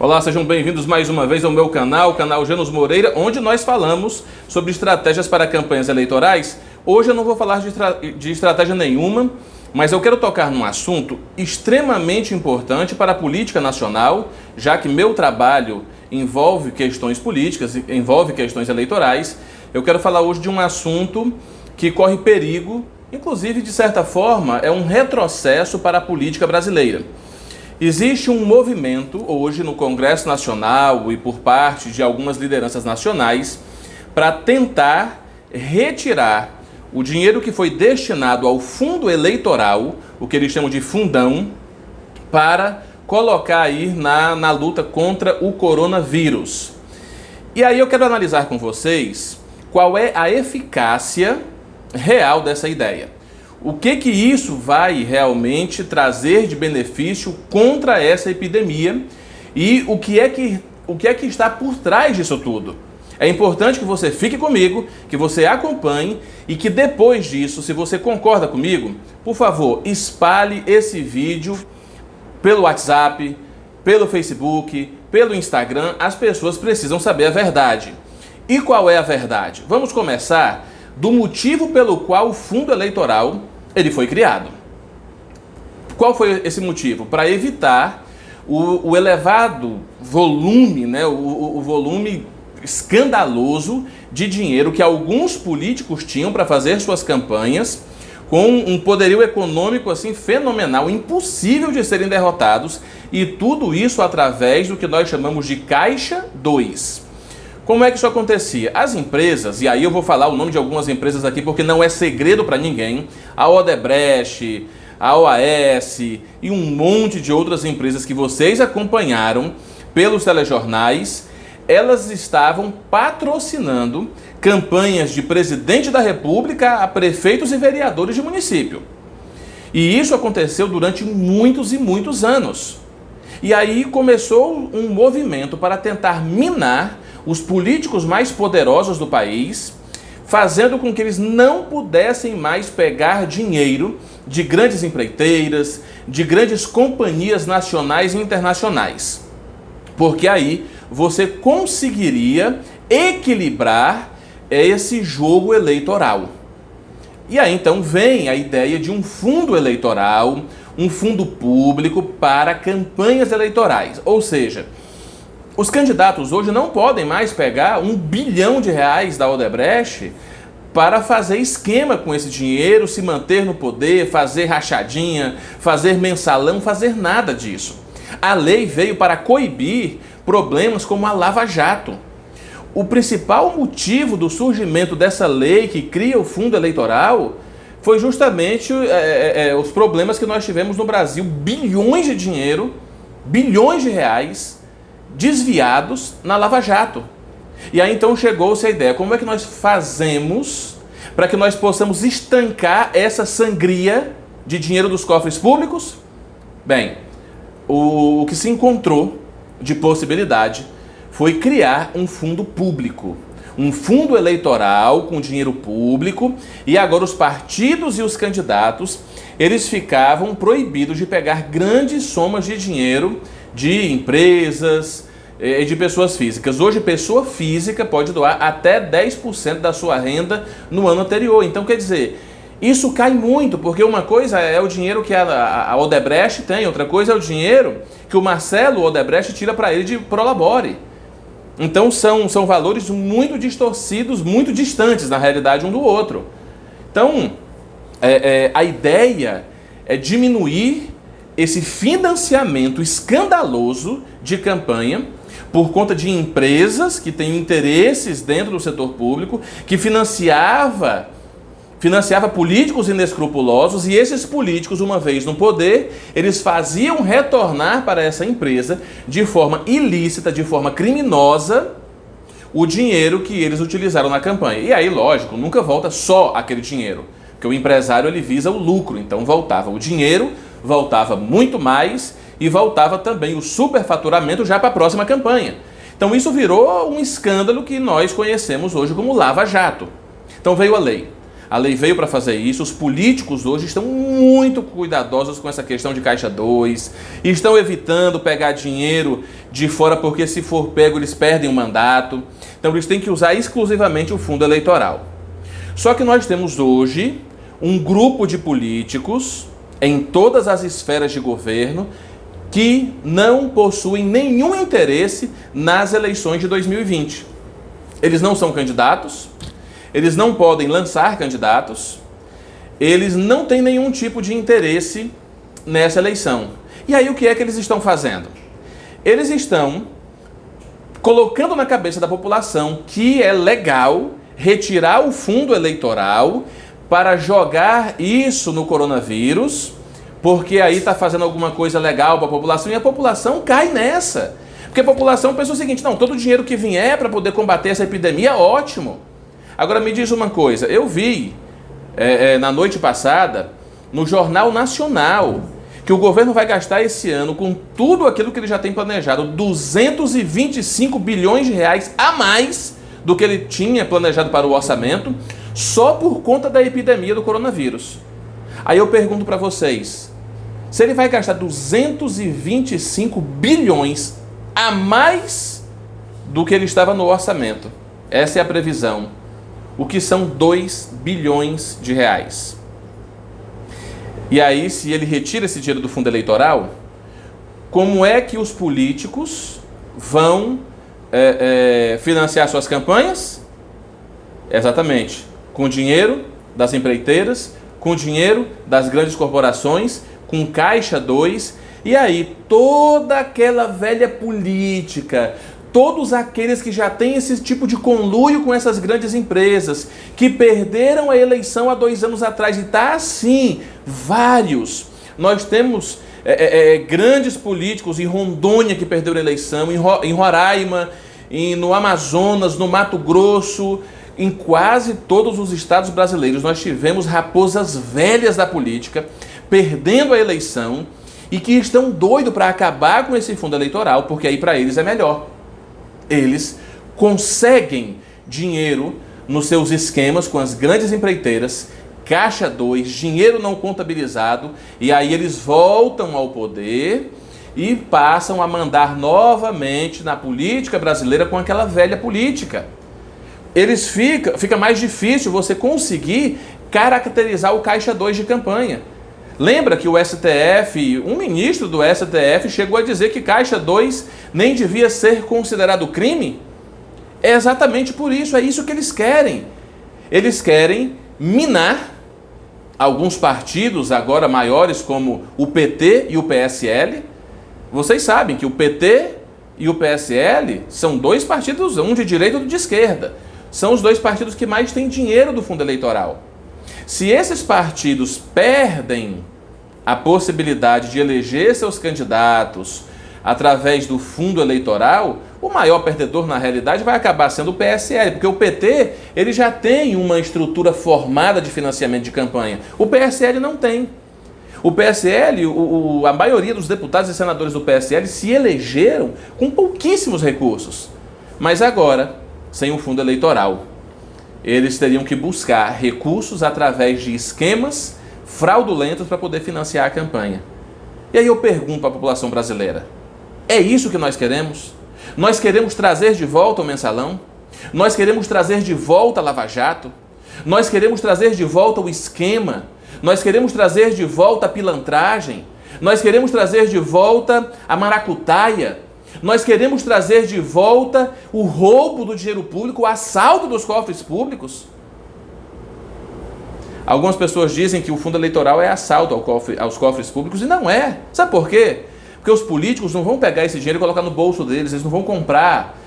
Olá, sejam bem-vindos mais uma vez ao meu canal, o canal Janus Moreira, onde nós falamos sobre estratégias para campanhas eleitorais. Hoje eu não vou falar de estratégia nenhuma, mas eu quero tocar num assunto extremamente importante para a política nacional, já que meu trabalho envolve questões políticas, envolve questões eleitorais. Eu quero falar hoje de um assunto que corre perigo, inclusive, de certa forma, é um retrocesso para a política brasileira. Existe um movimento hoje no Congresso Nacional e por parte de algumas lideranças nacionais para tentar retirar o dinheiro que foi destinado ao fundo eleitoral, o que eles chamam de fundão, para colocar aí na luta contra o coronavírus. E aí eu quero analisar com vocês qual é a eficácia real dessa ideia. O que isso vai realmente trazer de benefício contra essa epidemia e o que é que está por trás disso tudo. É importante que você fique comigo, que você acompanhe e que depois disso, se você concorda comigo, por favor, espalhe esse vídeo pelo WhatsApp, pelo Facebook, pelo Instagram. As pessoas precisam saber a verdade. E qual é a verdade? Vamos começar do motivo pelo qual o fundo eleitoral ele foi criado. Qual foi esse motivo? Para evitar o elevado volume, o volume escandaloso de dinheiro que alguns políticos tinham para fazer suas campanhas, com um poderio econômico assim fenomenal, impossível de serem derrotados, e tudo isso através do que nós chamamos de Caixa 2. Como é que isso acontecia? As empresas, e aí eu vou falar o nome de algumas empresas aqui porque não é segredo para ninguém, a Odebrecht, a OAS e um monte de outras empresas que vocês acompanharam pelos telejornais, elas estavam patrocinando campanhas de presidente da República a prefeitos e vereadores de município. E isso aconteceu durante muitos e muitos anos. E aí começou um movimento para tentar minar os políticos mais poderosos do país, fazendo com que eles não pudessem mais pegar dinheiro de grandes empreiteiras, de grandes companhias nacionais e internacionais. Porque aí você conseguiria equilibrar esse jogo eleitoral. E aí então vem a ideia de um fundo eleitoral, um fundo público para campanhas eleitorais. Ou seja, os candidatos hoje não podem mais pegar R$1 bilhão da Odebrecht para fazer esquema com esse dinheiro, se manter no poder, fazer rachadinha, fazer mensalão, fazer nada disso. A lei veio para coibir problemas como a Lava Jato. O principal motivo do surgimento dessa lei que cria o fundo eleitoral foi justamente os problemas que nós tivemos no Brasil, bilhões de dinheiro, bilhões de reais desviados na Lava Jato. E aí então chegou-se a ideia, como é que nós fazemos para que nós possamos estancar essa sangria de dinheiro dos cofres públicos? Bem, o que se encontrou de possibilidade foi criar um fundo público, um fundo eleitoral com dinheiro público, e agora os partidos e os candidatos, eles ficavam proibidos de pegar grandes somas de dinheiro de empresas e de pessoas físicas. Hoje, pessoa física pode doar até 10% da sua renda no ano anterior. Então, quer dizer, isso cai muito, porque uma coisa é o dinheiro que a Odebrecht tem, outra coisa é o dinheiro que o Marcelo Odebrecht tira para ele de Prolabore. Então, são valores muito distorcidos, muito distantes, na realidade, um do outro. Então, a ideia é diminuir esse financiamento escandaloso de campanha por conta de empresas que têm interesses dentro do setor público, que financiava políticos inescrupulosos, e esses políticos, uma vez no poder, eles faziam retornar para essa empresa de forma ilícita, de forma criminosa, o dinheiro que eles utilizaram na campanha. E aí, lógico, nunca volta só aquele dinheiro, porque o empresário ele visa o lucro, então voltava o dinheiro, voltava muito mais e voltava também o superfaturamento já para a próxima campanha. Então isso virou um escândalo que nós conhecemos hoje como Lava Jato. Então veio a lei. A lei veio para fazer isso. Os políticos hoje estão muito cuidadosos com essa questão de Caixa 2, estão evitando pegar dinheiro de fora, porque se for pego eles perdem o mandato. Então eles têm que usar exclusivamente o fundo eleitoral. Só que nós temos hoje um grupo de políticos em todas as esferas de governo que não possuem nenhum interesse nas eleições de 2020. Eles não são candidatos, eles não podem lançar candidatos, eles não têm nenhum tipo de interesse nessa eleição. E aí o que é que eles estão fazendo? Eles estão colocando na cabeça da população que é legal retirar o fundo eleitoral para jogar isso no coronavírus, porque aí está fazendo alguma coisa legal para a população, e a população cai nessa. Porque a população pensa o seguinte: não, todo o dinheiro que vier para poder combater essa epidemia é ótimo. Agora me diz uma coisa, eu vi na noite passada, no Jornal Nacional, que o governo vai gastar esse ano, com tudo aquilo que ele já tem planejado, 225 bilhões de reais a mais do que ele tinha planejado para o orçamento, só por conta da epidemia do coronavírus. Aí eu pergunto para vocês, se ele vai gastar 225 bilhões a mais do que ele estava no orçamento, essa é a previsão, o que são 2 bilhões de reais. E aí, se ele retira esse dinheiro do fundo eleitoral, como é que os políticos vão financiar suas campanhas? Exatamente, com dinheiro das empreiteiras, com dinheiro das grandes corporações, com Caixa 2, e aí toda aquela velha política, todos aqueles que já têm esse tipo de conluio com essas grandes empresas, que perderam a eleição há 2 anos atrás, e tá assim, vários. Nós temos grandes políticos em Rondônia que perderam a eleição, em Roraima, no Amazonas, no Mato Grosso, em quase todos os estados brasileiros. Nós tivemos raposas velhas da política perdendo a eleição e que estão doidos para acabar com esse fundo eleitoral, porque aí para eles é melhor. Eles conseguem dinheiro nos seus esquemas com as grandes empreiteiras, Caixa 2, dinheiro não contabilizado, e aí eles voltam ao poder e passam a mandar novamente na política brasileira com aquela velha política. Fica mais difícil você conseguir caracterizar o Caixa 2 de campanha. Lembra que o STF, um ministro do STF chegou a dizer que Caixa 2 nem devia ser considerado crime? É exatamente por isso, é isso que eles querem. Eles querem minar alguns partidos agora maiores como o PT e o PSL. Vocês sabem que o PT e o PSL são 2 partidos, um de direita e outro de esquerda. São os 2 partidos que mais têm dinheiro do fundo eleitoral. Se esses partidos perdem a possibilidade de eleger seus candidatos através do fundo eleitoral, o maior perdedor na realidade vai acabar sendo o PSL, porque o PT ele já tem uma estrutura formada de financiamento de campanha. O PSL não tem. O PSL, a maioria dos deputados e senadores do PSL se elegeram com pouquíssimos recursos. Mas agora, sem o fundo eleitoral, eles teriam que buscar recursos através de esquemas fraudulentos para poder financiar a campanha. E aí eu pergunto para a população brasileira, é isso que nós queremos? Nós queremos trazer de volta o mensalão? Nós queremos trazer de volta a Lava Jato? Nós queremos trazer de volta o esquema? Nós queremos trazer de volta a pilantragem? Nós queremos trazer de volta a maracutaia? Nós queremos trazer de volta o roubo do dinheiro público, o assalto dos cofres públicos? Algumas pessoas dizem que o fundo eleitoral é assalto aos cofres públicos, e não é. Sabe por quê? Porque os políticos não vão pegar esse dinheiro e colocar no bolso deles, eles não vão comprar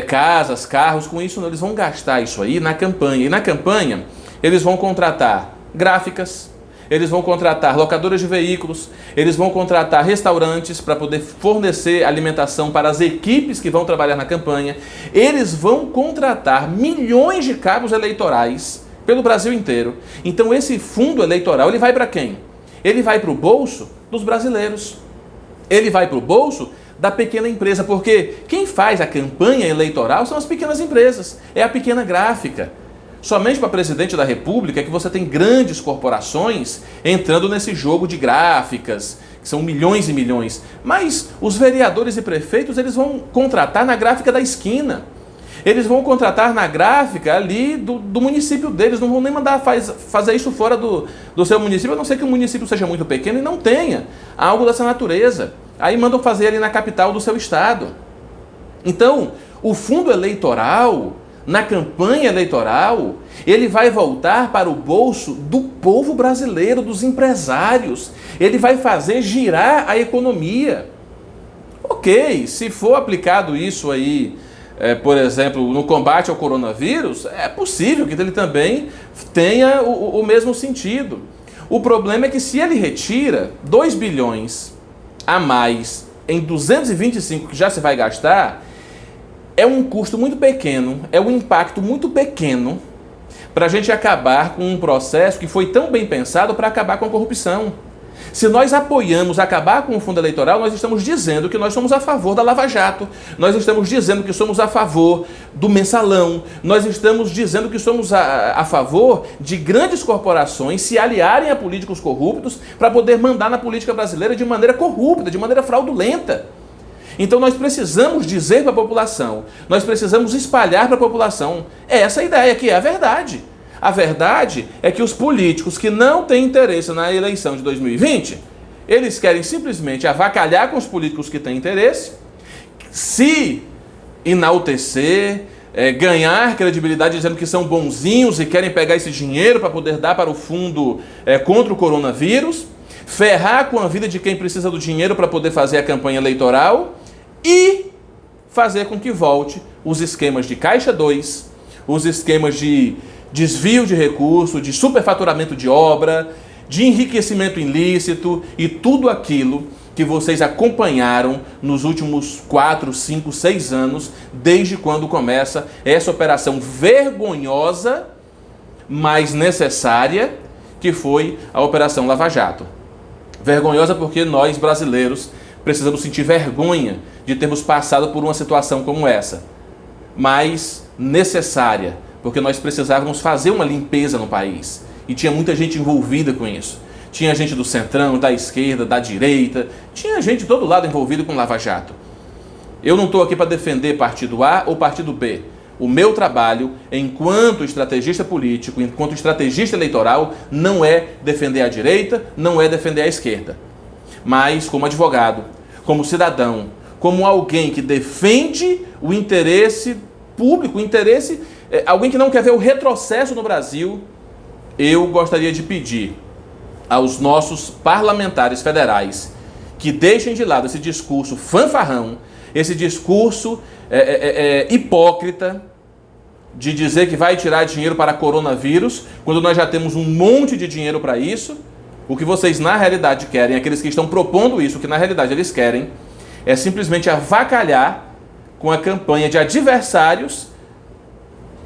casas, carros com isso, não. Eles vão gastar isso aí na campanha. E na campanha eles vão contratar gráficas, eles vão contratar locadoras de veículos, eles vão contratar restaurantes para poder fornecer alimentação para as equipes que vão trabalhar na campanha. Eles vão contratar milhões de cabos eleitorais pelo Brasil inteiro. Então esse fundo eleitoral, ele vai para quem? Ele vai para o bolso dos brasileiros. Ele vai para o bolso da pequena empresa, porque quem faz a campanha eleitoral são as pequenas empresas, é a pequena gráfica. somente para presidente da República é que você tem grandes corporações entrando nesse jogo de gráficas, que são milhões e milhões. Mas os vereadores e prefeitos, eles vão contratar na gráfica da esquina. Eles vão contratar na gráfica ali do município deles, não vão nem mandar fazer isso fora do seu município, a não ser que o município seja muito pequeno e não tenha algo dessa natureza. Aí mandam fazer ali na capital do seu estado. Então, o fundo eleitoral, na campanha eleitoral, ele vai voltar para o bolso do povo brasileiro, dos empresários. Ele vai fazer girar a economia. Ok, se for aplicado isso aí, por exemplo, no combate ao coronavírus, é possível que ele também tenha o mesmo sentido. O problema é que se ele retira 2 bilhões a mais em 225 que já se vai gastar, é um custo muito pequeno, é um impacto muito pequeno para a gente acabar com um processo que foi tão bem pensado para acabar com a corrupção. Se nós apoiamos acabar com o fundo eleitoral, nós estamos dizendo que nós somos a favor da Lava Jato, nós estamos dizendo que somos a favor do mensalão, nós estamos dizendo que somos a favor de grandes corporações se aliarem a políticos corruptos para poder mandar na política brasileira de maneira corrupta, de maneira fraudulenta. Então nós precisamos dizer para a população, nós precisamos espalhar para a população essa ideia que é a verdade. A verdade é que os políticos que não têm interesse na eleição de 2020, eles querem simplesmente avacalhar com os políticos que têm interesse, se enaltecer, ganhar credibilidade dizendo que são bonzinhos e querem pegar esse dinheiro para poder dar para o fundo contra o coronavírus, ferrar com a vida de quem precisa do dinheiro para poder fazer a campanha eleitoral e fazer com que volte os esquemas de Caixa 2, os esquemas de desvio de recurso, de superfaturamento de obra, de enriquecimento ilícito e tudo aquilo que vocês acompanharam nos últimos 4, 5, 6 anos, desde quando começa essa operação vergonhosa, mas necessária, que foi a Operação Lava Jato. Vergonhosa porque nós, brasileiros, precisamos sentir vergonha de termos passado por uma situação como essa, mas necessária, porque nós precisávamos fazer uma limpeza no país. E tinha muita gente envolvida com isso. Tinha gente do centrão, da esquerda, da direita. Tinha gente de todo lado envolvida com Lava Jato. Eu não estou aqui para defender partido A ou partido B. O meu trabalho, enquanto estrategista político, enquanto estrategista eleitoral, não é defender a direita, não é defender a esquerda. Mas como advogado, como cidadão, como alguém que defende o interesse público, alguém que não quer ver o retrocesso no Brasil, eu gostaria de pedir aos nossos parlamentares federais que deixem de lado esse discurso fanfarrão, esse discurso hipócrita de dizer que vai tirar dinheiro para coronavírus, quando nós já temos um monte de dinheiro para isso. O que vocês na realidade querem, aqueles que estão propondo isso, o que na realidade eles querem, é simplesmente avacalhar com a campanha de adversários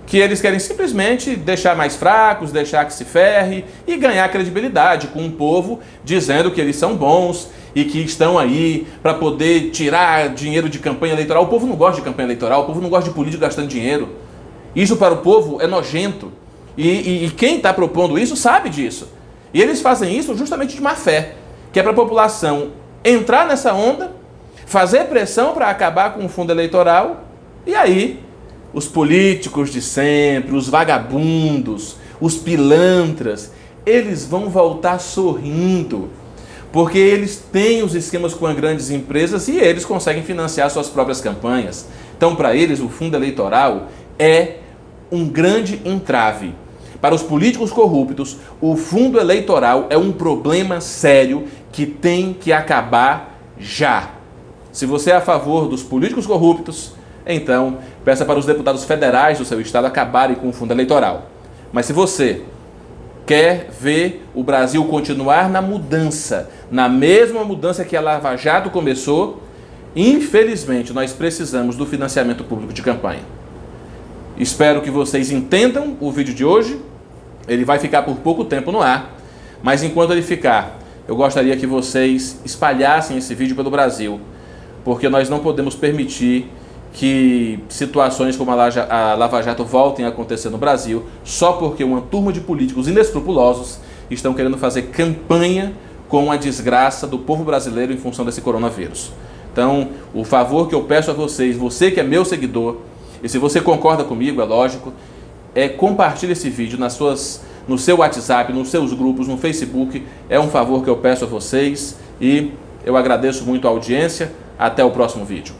que eles querem simplesmente deixar mais fracos, deixar que se ferre e ganhar credibilidade com o povo, dizendo que eles são bons e que estão aí para poder tirar dinheiro de campanha eleitoral. O povo não gosta de campanha eleitoral, o povo não gosta de político gastando dinheiro. Isso para o povo é nojento. E quem está propondo isso sabe disso. E eles fazem isso justamente de má fé, que é para a população entrar nessa onda, fazer pressão para acabar com o fundo eleitoral, e aí os políticos de sempre, os vagabundos, os pilantras, eles vão voltar sorrindo, porque eles têm os esquemas com as grandes empresas e eles conseguem financiar suas próprias campanhas. Então, para eles, o fundo eleitoral é um grande entrave. Para os políticos corruptos, o fundo eleitoral é um problema sério que tem que acabar já. Se você é a favor dos políticos corruptos, então peça para os deputados federais do seu estado acabarem com o fundo eleitoral. Mas se você quer ver o Brasil continuar na mudança, na mesma mudança que a Lava Jato começou, infelizmente nós precisamos do financiamento público de campanha. Espero que vocês entendam o vídeo de hoje. Ele vai ficar por pouco tempo no ar, mas enquanto ele ficar, eu gostaria que vocês espalhassem esse vídeo pelo Brasil, porque nós não podemos permitir que situações como a Lava Jato voltem a acontecer no Brasil só porque uma turma de políticos inescrupulosos estão querendo fazer campanha com a desgraça do povo brasileiro em função desse coronavírus. Então, o favor que eu peço a vocês, você que é meu seguidor, e se você concorda comigo, é lógico, compartilhe esse vídeo no seu WhatsApp, nos seus grupos, no Facebook. É um favor que eu peço a vocês e eu agradeço muito a audiência. Até o próximo vídeo.